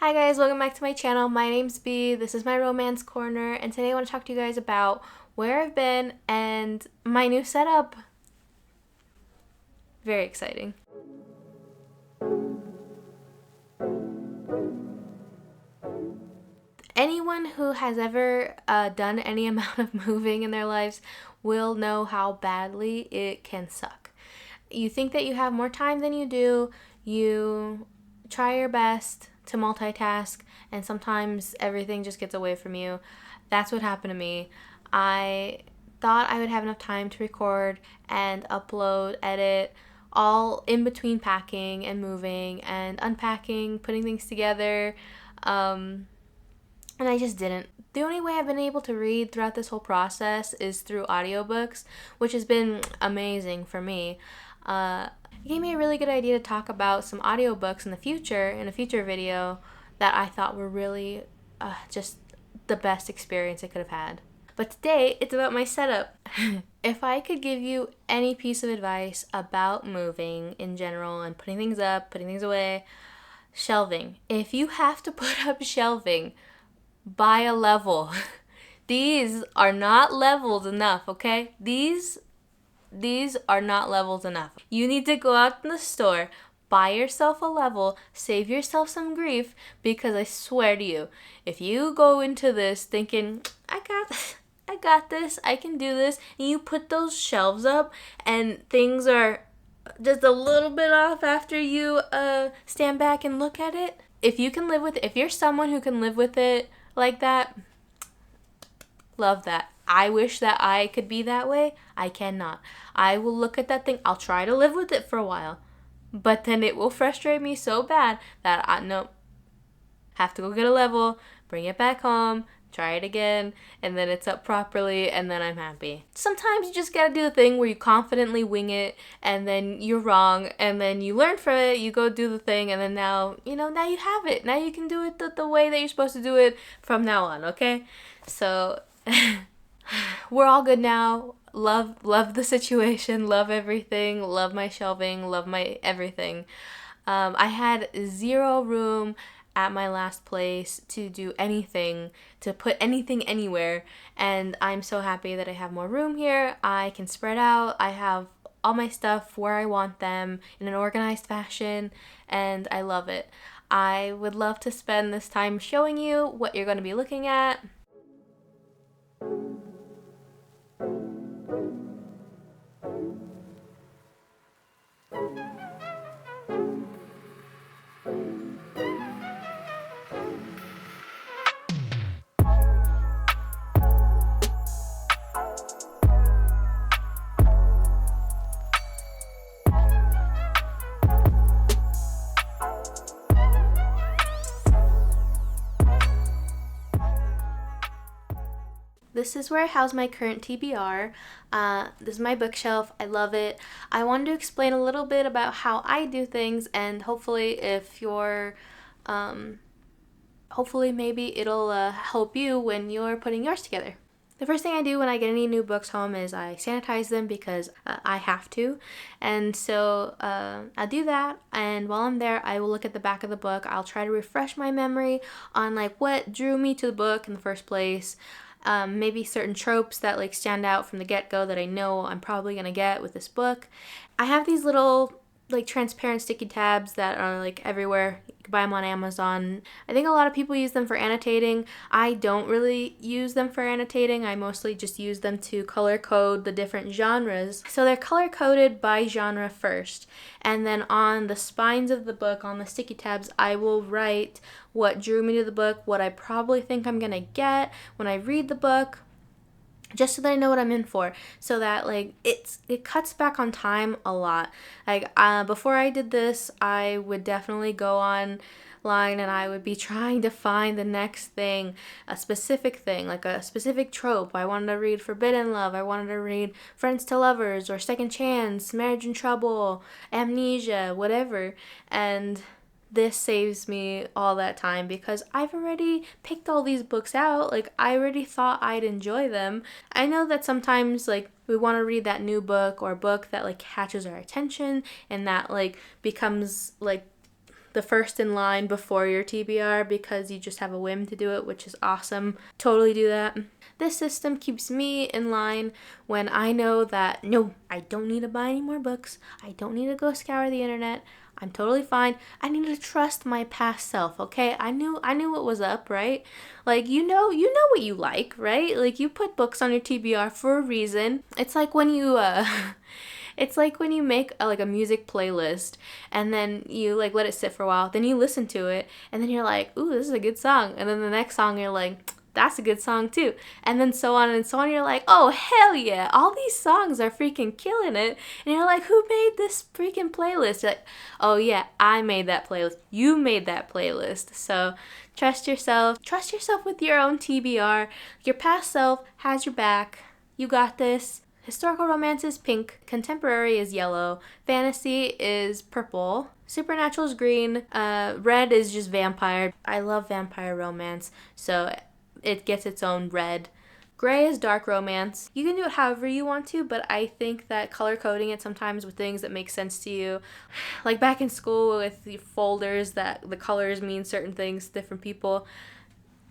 Hi guys, welcome back to my channel. My name's B, this is my romance corner, and today I want to talk to you guys about where I've been and my new setup. Very exciting. Anyone who has ever done any amount of moving in their lives will know how badly it can suck. You think that you have more time than you do, you try your best to multitask, and sometimes everything just gets away from you. That's what happened to me. I thought I would have enough time to record and upload, edit, all in between packing and moving and unpacking, putting things together, and I just didn't. The only way I've been able to read throughout this whole process is through audiobooks, which has been amazing for me. It gave me a really good idea to talk about some audiobooks in a future video, that I thought were really just the best experience I could have had. But today, it's about my setup. If I could give you any piece of advice about moving in general and putting things up, putting things away, shelving. If you have to put up shelving, buy a level. These are not levels enough, okay? These are not levels enough. You need to go out in the store, buy yourself a level, save yourself some grief, because I swear to you, if you go into this thinking, I got this, I can do this, and you put those shelves up and things are just a little bit off after you stand back and look at it, if you can live with it, if you're someone who can live with it like that, love that. I wish that I could be that way. I cannot. I will look at that thing. I'll try to live with it for a while, but then it will frustrate me so bad that have to go get a level, bring it back home, try it again, and then it's up properly, and then I'm happy. Sometimes you just gotta do the thing where you confidently wing it, and then you're wrong, and then you learn from it, you go do the thing, and then now you have it. Now you can do it the way that you're supposed to do it from now on, okay? So, we're all good now. Love the situation, love everything, love my shelving, love my everything. I had zero room at my last place to do anything, to put anything anywhere, and I'm so happy that I have more room here. I can spread out. I have all my stuff where I want them in an organized fashion, and I love it. I would love to spend this time showing you what you're going to be looking at. This is where I house my current TBR. This is my bookshelf. I love it. I wanted to explain a little bit about how I do things, and hopefully if you're, hopefully maybe it'll help you when you're putting yours together. The first thing I do when I get any new books home is I sanitize them, because I have to. And so I'll do that, and while I'm there, I will look at the back of the book. I'll try to refresh my memory on what drew me to the book in the first place. Maybe certain tropes that stand out from the get-go that I know I'm probably gonna get with this book. I have these little transparent sticky tabs that are everywhere. You can buy them on Amazon. I think a lot of people use them for annotating. I don't really use them for annotating. I mostly just use them to color code the different genres. So they're color coded by genre first, and then on the spines of the book, on the sticky tabs, I will write what drew me to the book, what I probably think I'm gonna get when I read the book, just so that I know what I'm in for, so that it cuts back on time a lot. Before I did this, I would definitely go online and I would be trying to find the next thing, a specific thing, like a specific trope. I wanted to read Forbidden Love, I wanted to read Friends to Lovers, or Second Chance, Marriage in Trouble, Amnesia, whatever, and this saves me all that time, because I've already picked all these books out. I already thought I'd enjoy them. I know that sometimes we want to read that new book, or a book that catches our attention, and that becomes the first in line before your TBR because you just have a whim to do it, which is awesome. Totally do that. This system keeps me in line when I know that, no, I don't need to buy any more books. I don't need to go scour the internet. I'm totally fine. I need to trust my past self, okay? I knew what was up, right? Like, you know what you like, right? Like, you put books on your TBR for a reason. It's like when you it's like when you make like a music playlist and then you like let it sit for a while, then you listen to it and then you're like, ooh, this is a good song. And then the next song you're like, that's a good song too. And then so on and so on. You're like, oh, hell yeah. All these songs are freaking killing it. And you're like, who made this freaking playlist? You're like, oh yeah, I made that playlist. You made that playlist. So trust yourself. Trust yourself with your own TBR. Your past self has your back. You got this. Historical romance is pink. Contemporary is yellow. Fantasy is purple. Supernatural is green. Red is just vampire. I love vampire romance, so it gets its own red. Gray is dark romance. You can do it however you want to, but I think that color coding it sometimes with things that make sense to you. Like back in school with the folders that the colors mean certain things to different people.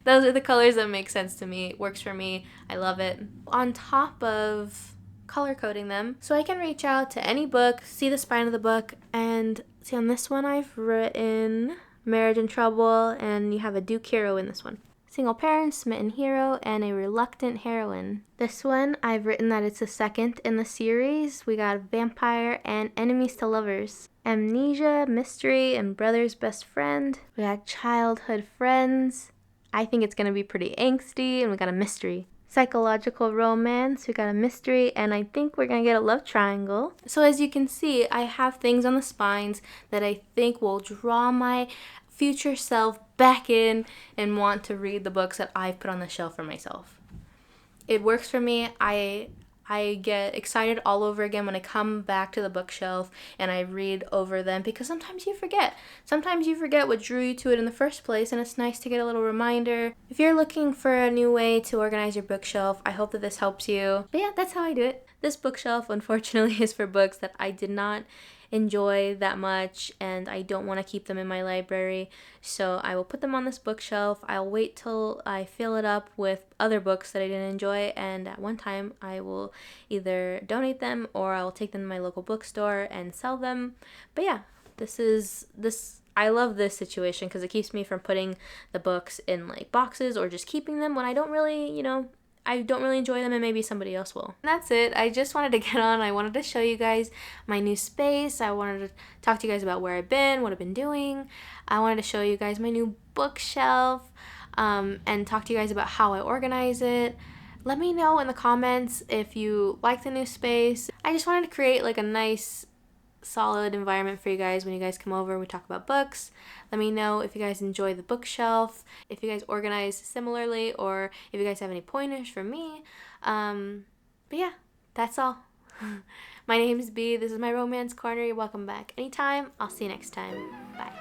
Those are the colors that make sense to me. It works for me. I love it. On top of color coding them, so I can reach out to any book, see the spine of the book, and see on this one I've written marriage and trouble, and you have a Duke hero in this one. Single parent, smitten hero, and a reluctant heroine. This one, I've written that it's the second in the series. We got vampire and enemies to lovers. Amnesia, mystery, and brother's best friend. We got childhood friends. I think it's going to be pretty angsty, and we got a mystery. Psychological romance, we got a mystery, and I think we're going to get a love triangle. So as you can see, I have things on the spines that I think will draw my future self back in and want to read the books that I've put on the shelf for myself. It works for me. I get excited all over again when I come back to the bookshelf and I read over them because sometimes you forget. Sometimes you forget what drew you to it in the first place, and it's nice to get a little reminder. If you're looking for a new way to organize your bookshelf, I hope that this helps you. But yeah, that's how I do it. This bookshelf, unfortunately, is for books that I did not enjoy that much and I don't want to keep them in my library, so I will put them on this bookshelf. I'll wait till I fill it up with other books that I didn't enjoy, and at one time I will either donate them or I'll take them to my local bookstore and sell them. But yeah, I love this situation because it keeps me from putting the books in like boxes or just keeping them when I don't really enjoy them, and maybe somebody else will. And that's it. I just wanted to get on. I wanted to show you guys my new space. I wanted to talk to you guys about where I've been, what I've been doing. I wanted to show you guys my new bookshelf and talk to you guys about how I organize it. Let me know in the comments if you like the new space. I just wanted to create like a nice solid environment for you guys when you guys come over. We talk about books. Let me know if you guys enjoy the bookshelf, if you guys organize similarly, or if you guys have any pointers for me. But yeah, that's all. My name is B. This is my romance corner. You're welcome back anytime. I'll see you next time. Bye.